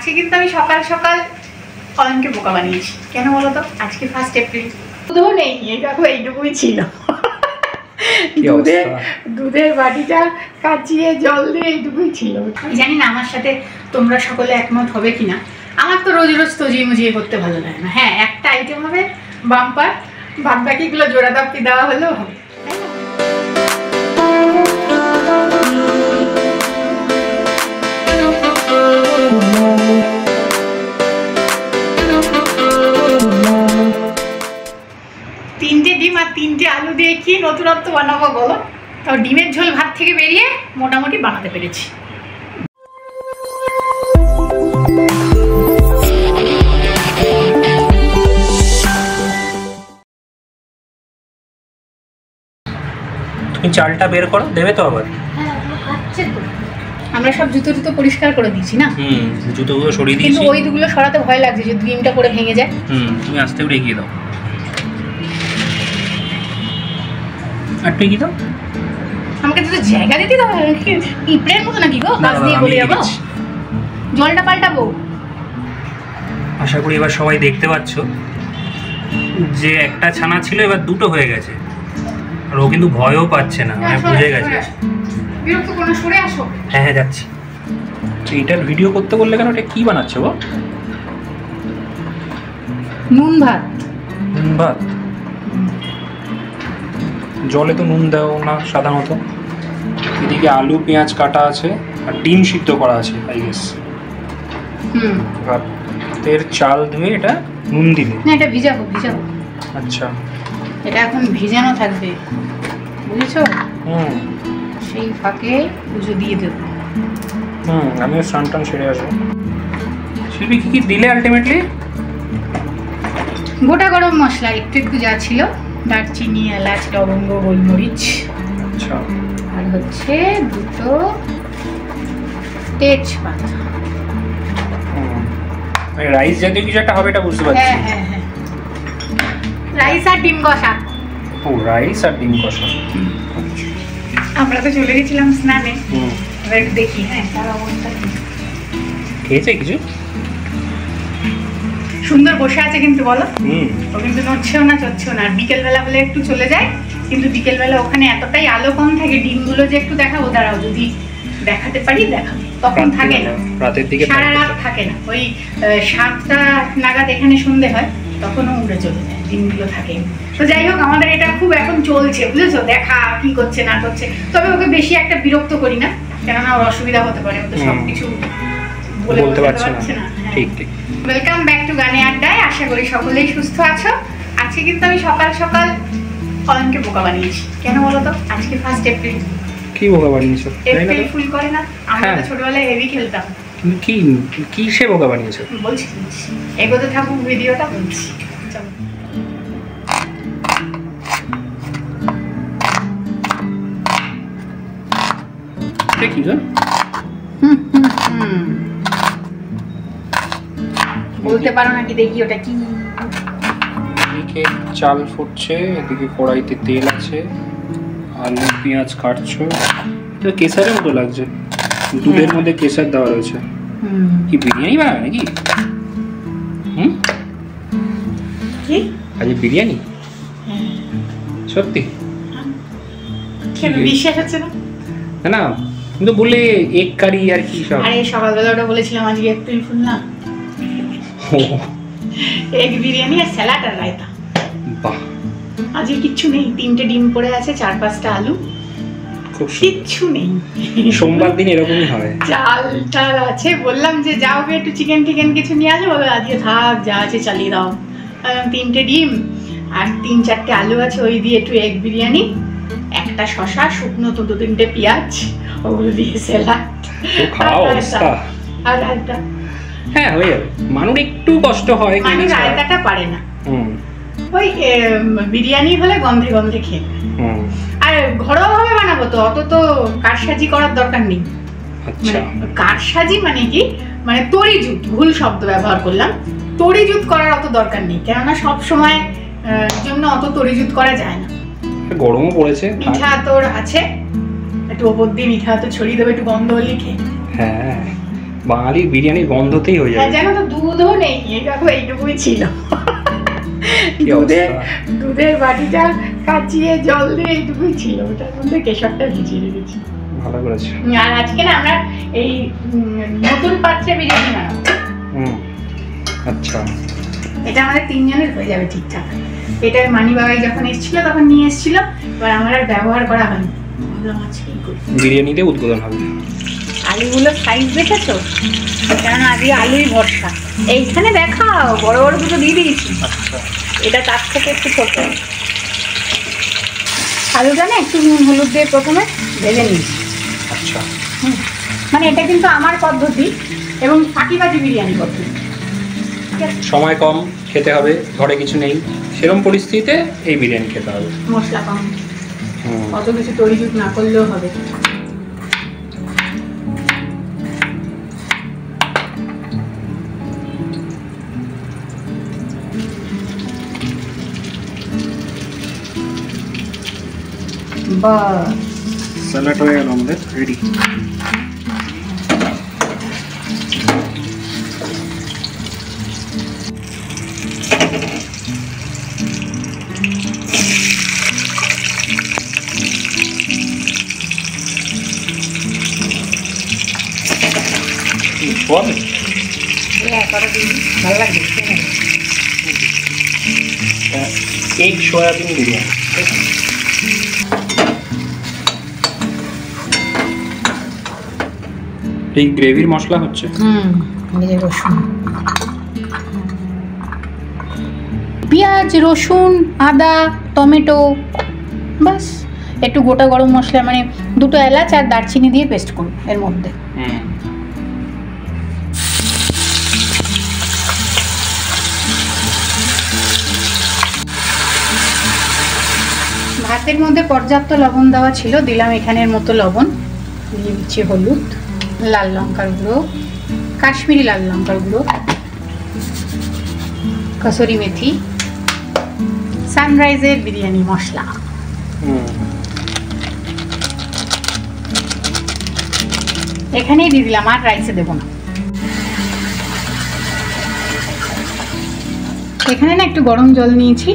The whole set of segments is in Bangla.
আজকে কিন্তু আমি সকাল সকাল অয়নকে বোকা বানিয়েছি। কেন বলো তো? আজকে 1 এপ্রিল। দুধও নেই, এইটুকুই ছিল। দুধের বাটিটা কাচিয়ে জল দিয়ে এইটুকুই ছিল। আমি জানি না আমার সাথে তোমরা সকলে একমত হবে কিনা। আমার তো রোজ রোজ তজিয়ে মুজিয়ে করতে ভালো লাগে না। হ্যাঁ, একটা আইটেম হবে বাম্পার, বাদ বাকিগুলো জোড়া দাপ্তি দেওয়া হলেও হবে। তিনটে ডিম আর 3টে আলু দিয়ে কি নতুনত্ব বানাবো বলো? তো ডিমের ঝোল ভাত থেকে বেরিয়ে মোটামুটি বানাতে পেরেছি। তুমি চালটা বের করো, দেবে তো আবার? হ্যাঁ, খাচ্ছে তো। আমরা সব জুতো পরিষ্কার করে দিয়েছি না? জুতোগুলো সরিয়ে দিয়েছি, কিন্তু ওইগুলো সরাতে ভয় লাগছে যে ডিমটা করে ভেঙে যায়। তুমি আস্তে করে এগিয়ে দাও, একটু এগিয়ে দাও। আমাকে তো জায়গা দিতে দাও, পিঁপড়ের মতো নাকি গো? গাছ দিয়ে বলে যাবো, জলটা পাল্টাবো। আশা করি এবার সবাই দেখতে পাচ্ছ যে একটা ছানা ছিল এবার দুটো হয়ে গেছে, আর ও কিন্তু ভয়ও পাচ্ছে না, মানে বুঝে গেছে। বিরক্ত কোনো সরে আসো। হ্যাঁ হ্যাঁ যাচ্ছি। এইটার ভিডিও করতে বললে কেন? এটা কি বানাচ্ছো গো? নুন ভাত। নুন ভাত? জলে তো নুন দাও না সাধারণত। এদিকে আলু পেঁয়াজ কাটা আছে আর ডিম সিদ্ধ করা আছে আই গেস। ভাতের চাল ধুয়ে এটা নুন দিলে? না, এটা ভিজাবো। আচ্ছা, এটা এখন ভিজানো থাকবে, বুঝেছো? সেই ফাঁকে পুজো দিয়ে দেবো। আমিও স্নান টান সেরে আসবো। শিল্পী কি দিলে আলটিমেটলি? গোটা গরম মশলা একটু যা ছিল, দারচিনি, এলাচ, লবঙ্গ, গোলমরিচ। আচ্ছা। আর হচ্ছে 2টো তেজপাতা। রাইস জাতীয় কিছু একটা হবে, এটা বুঝতে পারছি। হ্যাঁ, রাইস আর ডিম কষা। ও, রাইস আর ডিম কষা। আমরা তো চলে গেছিলাম স্নানে, এবার দেখি হ্যাঁ তার অবস্থা কি। খেয়েছে কিছু? সুন্দর বসে আছে কিন্তু বলো, ও কিন্তু নড়ছেও না চড়ছেও না। বিকেলবেলা বলে একটু চলে যায়, কিন্তু বিকেলবেলা ওখানে এতটাই আলো কম থাকে, ডিমগুলো যে একটু দেখাবো, দাঁড়াও যদি দেখাতে পারি দেখাবো। তখন থাকে না, রাতের দিকে সারা রাত থাকে না। ওই 7টা নাগাদ এখানে সন্ধে হয়, তখনও উড়ে চলে যায়, ডিমগুলো থাকে। তো যাই হোক, আমাদের এটা খুব এখন চলছে, বুঝেছো? দেখা কি করছে না করছে। তবে ওকে বেশি একটা বিরক্ত করি না, কেননা ওর অসুবিধা হতে পারে, ও তো সবকিছু বলতে পারছে না। ঠিক ঠিক। ওয়েলকাম ব্যাক টু গানে আড্ডায়। আশা করি সকলেই সুস্থ আছো। আজকে কিন্তু আমি সকাল সকাল অয়নকে বোকা বানিয়েছি। কেন বলো তো? আজকে 1 এপ্রিল। কি বোকা বানিয়েছো? এপ্রিল ফুল করে না? আমরা তো ছোটবেলায় হেভি খেলতাম। কি সে বোকা বানিয়েছো? বলছি এগোতে থাকুক, ভিডিওটা বলছি। চলো। কি গো? বলতে পারো নাকি? দেখি ওটা কি। এদিকে চাল ফুটছে, এদিকে কড়াইতে তেল আছে, আলু পেঁয়াজ কাটছো। এটা কেসারের মতো লাগছে, দুধের মধ্যে কেসার দেওয়া রয়েছে। কি বিরিয়ানি বানাবে নাকি? কি আজ বিরিয়ানি? সত্যি? কেন বিশ্বাস হচ্ছে না? না, কিন্তু বললে এগ কারি আর কি সব। আরে সকালবেলা ওটা বলেছিলাম আজকে এপ্রিল ফুল না। এগ বিরিয়ানি আর স্যালাড আর রায়তা। বাহ, আজকে কিচ্ছু নেই। 3টে ডিম পড়ে আছে, 4-5টা আলু, কিচ্ছু নেই। সোমবার দিন এরকমই হয়। চাল আছে, বললাম যে যাও একটু চিকেন টিকেন কিছু নিয়ে আসবো, আজকে থাক যা আছে চালিয়ে দাও। 3টে ডিম আর 3-4টে আলু আছে, ওই দিয়ে একটু এগ বিরিয়ানি, একটা শসা, শুকনো 2-3টে পেঁয়াজ, ওগুলো দিয়ে স্যালাড। আর রায়তা। হ্যাঁ, হয়ে যাবে। মানুষ একটু কষ্ট হয়, মানে রায়তাটা পারে না। ওই বিরিয়ানি হলে গন্ধে গন্ধে খেয়ে। আর ঘরোয়া ভাবে বানাবো তো, অত তো কারসাজি করার দরকার নেই। আচ্ছা, কারসাজি মানে কি? মানে তরিজুত, ভুল শব্দ ব্যবহার করলাম। তরিজুত করার অত দরকার নেই, কেননা সব সময় জন্য অত তরিজুত করা যায় না। গরমও পড়েছে। মিঠা তোর আছে, একটু ওপর দিয়ে মিঠা তো ছড়িয়ে দেবে, একটু গন্ধ হলে খেয়ে। হ্যাঁ, বাঙালি বিরিয়ানির গন্ধতেই হয়ে হ্যাঁ যায়। জানো তো দুধও নেই, এই দেখো এইটুকুই ছিল। কি দুধের অবস্থা। দুধের বাটিটা কাচিয়ে জল দিয়ে এইটুকুই ছিল, ওটার মধ্যে কেশরটা ভিজিয়ে রেখেছি। ভালো করেছে। আর আজকে না আমরা এই নতুন পাত্রে বিরিয়ানি বানাবো। আচ্ছা, এটা আমাদের তিনজনের হয়ে যাবে ঠিকঠাক। এটা মানি বাবাই যখন এসেছিল তখন নিয়ে এসেছিল, এবার আমার আর ব্যবহার করা হয়নি, ভাবলাম আজকেই করি। বিরিয়ানিতে উদ্বোধন হবে। আলুগুলো সাইজ দেখেছো? কারণ আজকে আলুই ভরসা। এইখানে দেখাও, বড় বড় দুটো দিয়ে দিয়েছি। আচ্ছা, এটা তার থেকে একটু ছোট। আলুটা না একটু নুন হলুদ দিয়ে প্রথমে ভেজে নিয়েছি। আচ্ছা, মানে এটা কিন্তু আমার পদ্ধতি এবং ফাঁকিবাজি বিরিয়ানি পদ্ধতি। ঠিক আছে? সময় কম, খেতে হবে, ঘরে কিছু নেই, সেরকম পরিস্থিতিতে এই বিরিয়ানি খেতে হবে। মশলা কম, অত কিছু তৈরি না করলেও হবে। বাস স্যালাড হয়ে গেল আমাদের রেডি। ভালো লাগবে। Egg soybean biryani. এই গ্রেভির মশলা হচ্ছে। পেঁয়াজ, রসুন, আদা, টমেটো, বাস একটু গোটা গরম মশলা, মানে দুটো এলাচ আর দারচিনি দিয়ে পেস্ট করুন এর মধ্যে। ভাতের মধ্যে পর্যাপ্ত লবণ দেওয়া ছিল, দিলাম এখানের মতো লবণ, দিয়ে দিচ্ছি হলুদ, লাল লঙ্কার গুঁড়ো, কাশ্মীরি লাল লঙ্কার গুঁড়ো, কসুরি মেথি, সানরাইজের বিরিয়ানি মশলা। এখানেই দিয়ে দিলাম, আর রাইসে দেবো না। এখানে না একটু গরম জল নিয়েছি,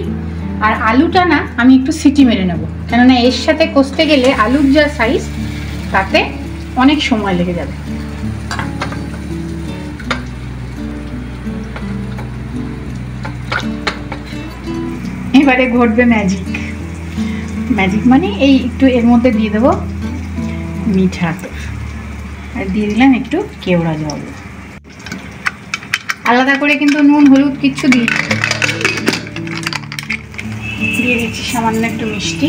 আর আলুটা না আমি একটু সিটি মেরে নেব, কেননা এর সাথে কষতে গেলে আলুর যা সাইজ তাতে অনেক সময় লেগে যাবে। এবারে ঘটবে ম্যাজিক। ম্যাজিক মানে এই একটু এর মধ্যে দিয়ে দেবো মিঠা আতর, আর দিয়ে দিলাম একটু কেওড়া জল। আলাদা করে কিন্তু নুন হলুদ কিচ্ছু দিই, দিয়ে দিচ্ছি সামান্য একটু মিষ্টি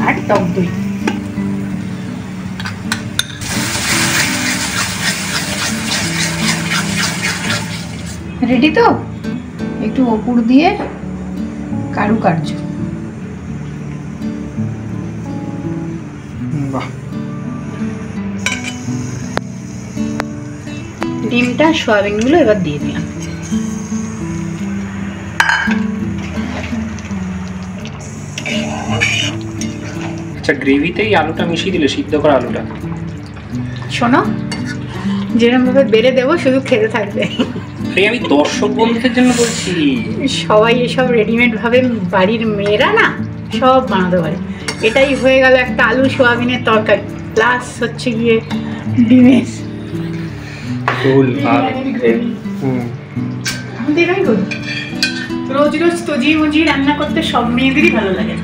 আর টক দই। রেডি তো? একটু ওপর দিয়ে কারুকার্য। বাহ, ডিমটা সয়াবিনগুলো এবার দিয়ে দিলাম। আচ্ছা, গ্রেভিতেই আলুটা মিশিয়ে দিলে, সিদ্ধ করা আলুটা। শোনো, যেরকম ভাবে বেড়ে দেবো শুধু খেতে থাকবে। আরে আমি দর্শক বন্ধুদের জন্য বলছি। সবাই এসব রেডিমেড ভাবে বাড়ির মেয়েরা না সব বানাতে পারে। এটাই হয়ে গেল একটা আলু সোয়াবিনের তরকারি, প্লাস হচ্ছে গিয়ে ডিমের গ্রেভি। আমি এটাই করি। রোজ রোজ তজি মজি রান্না করতে সব মেয়েদেরই ভালো লাগে।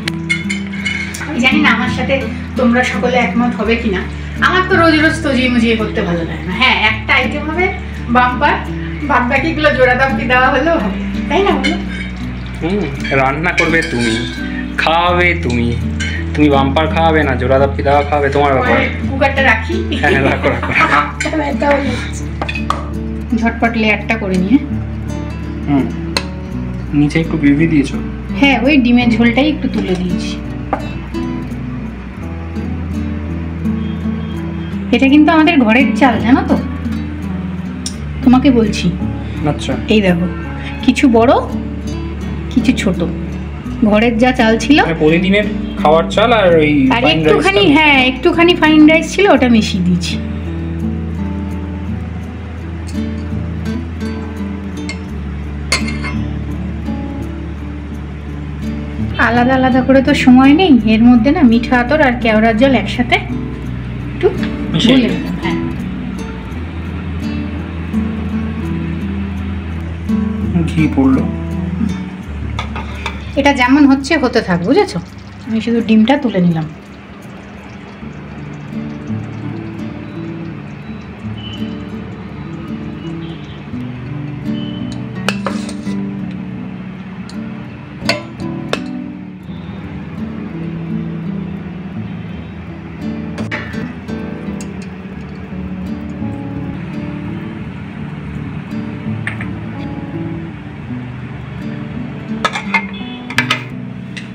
আমি জানি না আমার সাথে তোমরা সকলে একমত হবে কিনা। আমার তো রোজ রোজ তজি মজি করতে ভালো লাগে না। হ্যাঁ, একটা আইটেম হবে বাম্পার, বাদ বাকিগুলো জোড়া দাপটি দেওয়া হলেও হবে, তাই না বলো? রান্না করবে তুমি, খাওয়াবে তুমি, তুমি বাম্পার খাওয়াবে না, জোড়া দাপটি দেওয়া খাওয়াবে তোমার ব্যাপার। কুকারটা রাখি। হ্যাঁ, রাখো রাখো। ঝটপট লেয়ারটা করে নিয়ে। নিচে একটু গ্রেভি দিয়েছো? হ্যাঁ, ওই ডিমের ঝোলটাই একটু তুলে দিয়েছি। এটা কিন্তু আমাদের ঘরের চাল, জানো তো, তোমাকে বলছি। আচ্ছা, এই দেখো, কিছু বড় কিছু ছোট, ঘরের যা চাল ছিল প্রতিদিনের খাওয়ার চাল, আর ওই আর একটুখানি, হ্যাঁ একটুখানি ফাইন রাইস ছিল, ওটা মিশিয়ে দিয়েছি। আলাদা আলাদা করে তো সময় নেই, এর মধ্যে না মিঠা আতর আর কেওড়ার জল একসাথে একটু গুলে নিলাম। হ্যাঁ, ঘি পড়লো। এটা যেমন হচ্ছে হতে থাক, বুঝেছো? আমি শুধু ডিমটা তুলে নিলাম।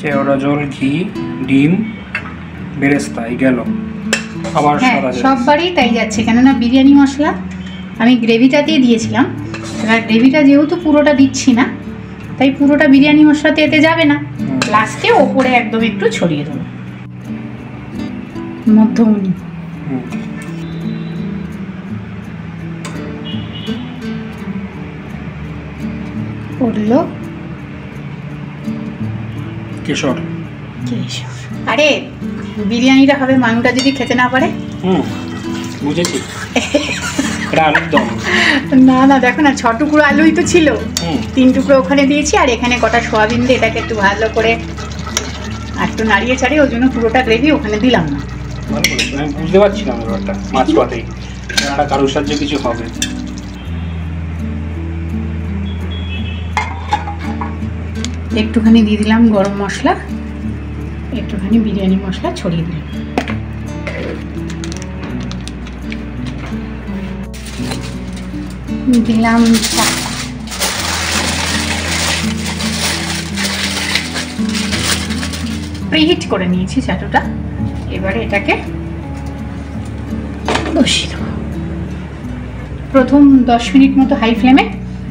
কেওড়া জল, ঘি, ডিম, বেরেস্তা এই গেল। আবার হ্যাঁ, সববারই তাই যাচ্ছে, কেননা বিরিয়ানি মশলা আমি গ্রেভিটাতেই দিয়েছিলাম। এবার গ্রেভিটা যেহেতু পুরোটা দিচ্ছি না, তাই পুরোটা বিরিয়ানি মশলাতে এতে যাবে না, লাস্টে ওপরে একদম একটু ছড়িয়ে দেবো মধ্যমণি। পড়লো কেশর। কেশর। আরে বিরিয়ানিটা হবে, মানুষটা যদি খেতে না পারে। বুঝেছি। এটা আলুর দম। না না, দেখো না, 6 টুকরো আলুই তো ছিল, 3 টুকরো ওখানে দিয়েছি, আর এখানে কটা সোয়াবিন দিয়ে এটাকে একটু ভালো করে একটু নাড়িয়ে ছাড়িয়ে, ওই জন্য পুরোটা গ্রেভি ওখানে দিলাম না। ভালো করেছো, আমি বুঝতে পারছিলাম ব্যাপারটা মাছ পাতেই একটা কারোর সাহায্যে কিছু হবে। একটুখানি দিয়ে দিলাম গরম মশলা, একটুখানি বিরিয়ানি মশলা ছড়িয়ে দিলাম। দিলাম প্রিহিট করে নিয়েছি চাটুটা। এবারে এটাকে বসিয়ে দেবো প্রথম 10 মিনিট মতো হাই ফ্লেমে,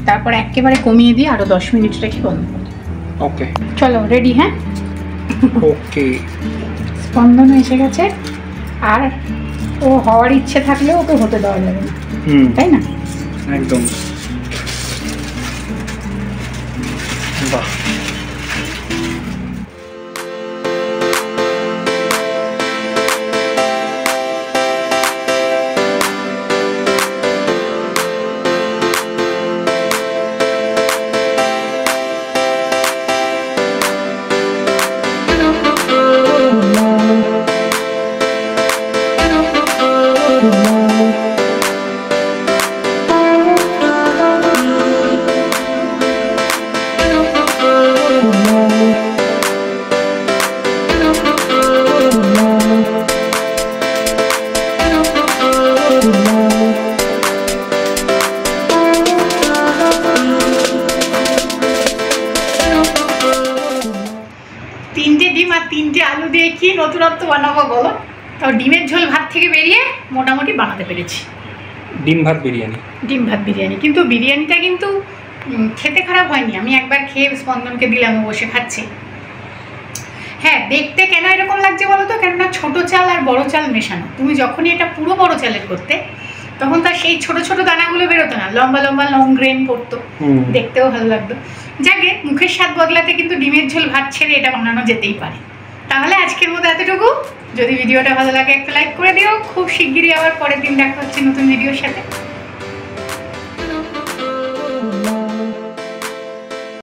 তারপর একেবারে কমিয়ে দিয়ে আরো 10 মিনিট রেখে বন্ধ করে দেবো। ওকে, চলো রেডি। হ্যাঁ, ওকে। স্পন্দন এসে গেছে, আর ও হওয়ার ইচ্ছে থাকলেও ওকে হতে দেওয়া যাবে না, তাই না? একদম। বাহ, কি নতুনত্ব বানাবো বলো? তো ডিমের ঝোল ভাত থেকে বেরিয়ে মোটামুটি বানাতে পেরেছি ডিম ভাত বিরিয়ানি। ডিম ভাত বিরিয়ানি, কিন্তু বিরিয়ানিটা কিন্তু খেতে খারাপ হয়নি। আমি একবার খেয়ে স্পন্দনকে দিলাম, ও বসে খাচ্ছে। হ্যাঁ, দেখতে কেন এরকম লাগছে বলো তো? কেননা ছোট চাল আর বড় চাল মেশানো। তুমি যখনই এটা পুরো বড় চালের করতে, তখন তার সেই ছোট ছোট দানাগুলো বেরোতো না, লম্বা লম্বা লং গ্রেন পড়তো, দেখতেও ভালো লাগতো। যাকে মুখের স্বাদ বদলাতে কিন্তু ডিমের ঝোল ভাত ছেড়ে এটা বানানো যেতেই পারে। তাহলে আজকের মতো এতটুকু। যদি ভিডিওটা ভালো লাগে একটা লাইক করে দিও। খুব শিগগিরই আবার পরের দিন দেখা হচ্ছে নতুন ভিডিওর সাথে।